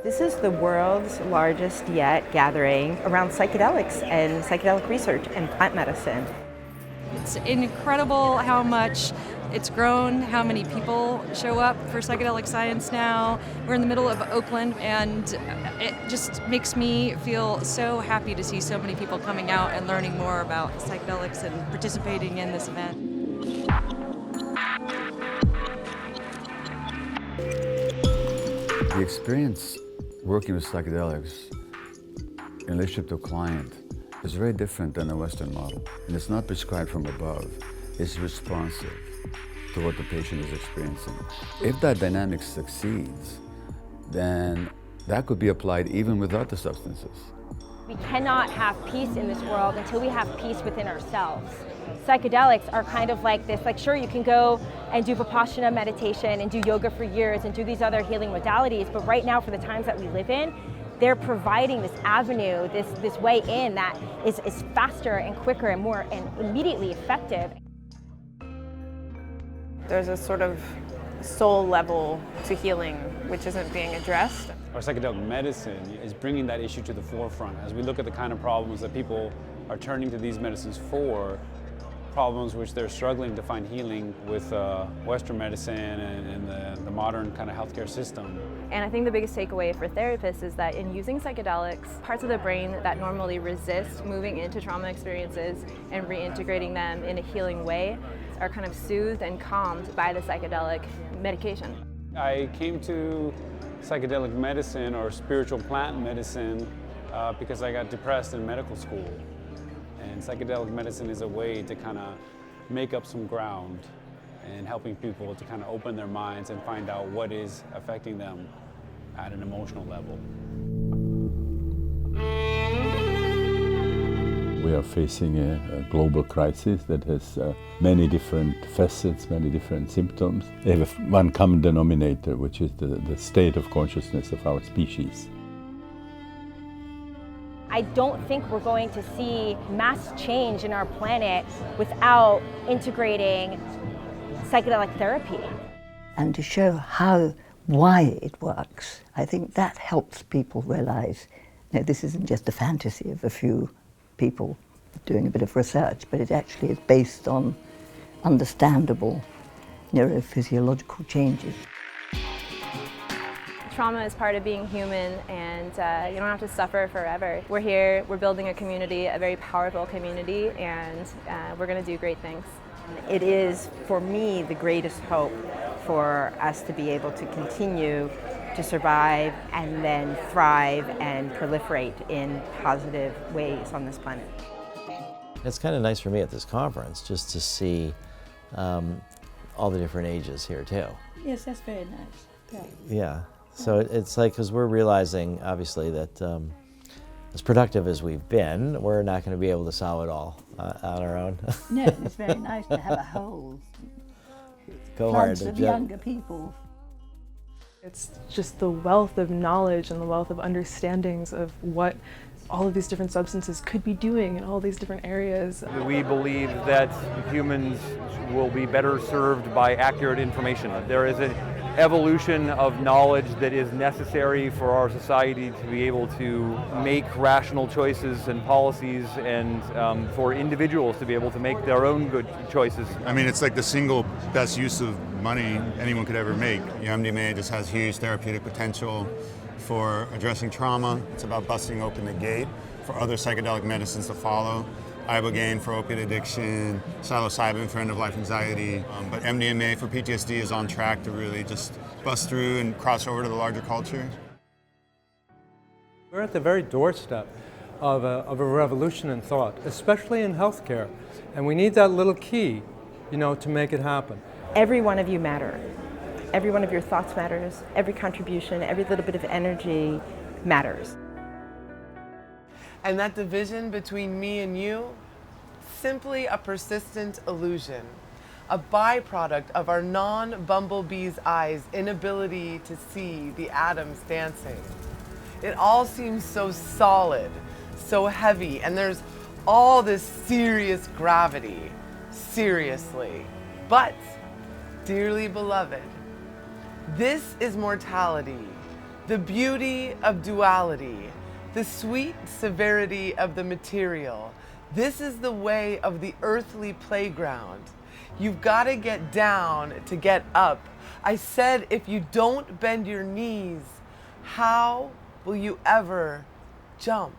This is the world's largest yet gathering around psychedelics and psychedelic research and plant medicine. It's incredible how much it's grown, how many people show up for Psychedelic Science now. We're in the middle of Oakland, and it just makes me feel so happy to see so many people coming out and learning more about psychedelics and participating in this event. The experience working with psychedelics in relationship to a client is very different than a Western model. And it's not prescribed from above. It's responsive to what the patient is experiencing. If that dynamic succeeds, then that could be applied even without the substances. We cannot have peace in this world until we have peace within ourselves. Psychedelics are kind of like this, like sure you can go and do Vipassana meditation and do yoga for years and do these other healing modalities, but right now for the times that we live in, they're providing this avenue, this way in that is faster and quicker and more and immediately effective. There's a sort of soul level to healing which isn't being addressed. Our psychedelic medicine is bringing that issue to the forefront as we look at the kind of problems that people are turning to these medicines for, problems which they're struggling to find healing with Western medicine and the modern kind of healthcare system. And I think the biggest takeaway for therapists is that in using psychedelics, parts of the brain that normally resist moving into trauma experiences and reintegrating them in a healing way are kind of soothed and calmed by the psychedelic medication. I came to psychedelic medicine or spiritual plant medicine because I got depressed in medical school. And psychedelic medicine is a way to kind of make up some ground and helping people to kind of open their minds and find out what is affecting them at an emotional level. We are facing a global crisis that has many different facets, many different symptoms. They have one common denominator, which is the state of consciousness of our species. I don't think we're going to see mass change in our planet without integrating psychedelic therapy. And to show why it works, I think that helps people realize, this isn't just a fantasy of a few people doing a bit of research, but it actually is based on understandable neurophysiological changes. Trauma is part of being human, and you don't have to suffer forever. We're here, we're building a community, a very powerful community, and we're going to do great things. It is, for me, the greatest hope for us to be able to continue to survive and then thrive and proliferate in positive ways on this planet. It's kind of nice for me at this conference just to see all the different ages here too. Yes, that's very nice. Yeah. So it's like, because we're realizing, obviously, that as productive as we've been, we're not going to be able to solve it all on our own. No, it's very nice to have a whole floods of younger people. It's just the wealth of knowledge and the wealth of understandings of what all of these different substances could be doing in all these different areas. We believe that humans will be better served by accurate information. There is an evolution of knowledge that is necessary for our society to be able to make rational choices and policies, and for individuals to be able to make their own good choices. I mean, it's like the single best use of money anyone could ever make. MDMA just has huge therapeutic potential for addressing trauma. It's about busting open the gate for other psychedelic medicines to follow. Ibogaine for opiate addiction, psilocybin for end-of-life anxiety, but MDMA for PTSD is on track to really just bust through and cross over to the larger culture. We're at the very doorstep of a revolution in thought, especially in healthcare, and we need that little key, to make it happen. Every one of you matter. Every one of your thoughts matters. Every contribution, every little bit of energy matters. And that division between me and you, simply a persistent illusion, a byproduct of our non-bumblebee's eyes' inability to see the atoms dancing. It all seems so solid, so heavy, and there's all this serious gravity, seriously. But, dearly beloved, this is mortality. The beauty of duality, the sweet severity of the material. This is the way of the earthly playground. You've got to get down to get up. I said, if you don't bend your knees, how will you ever jump?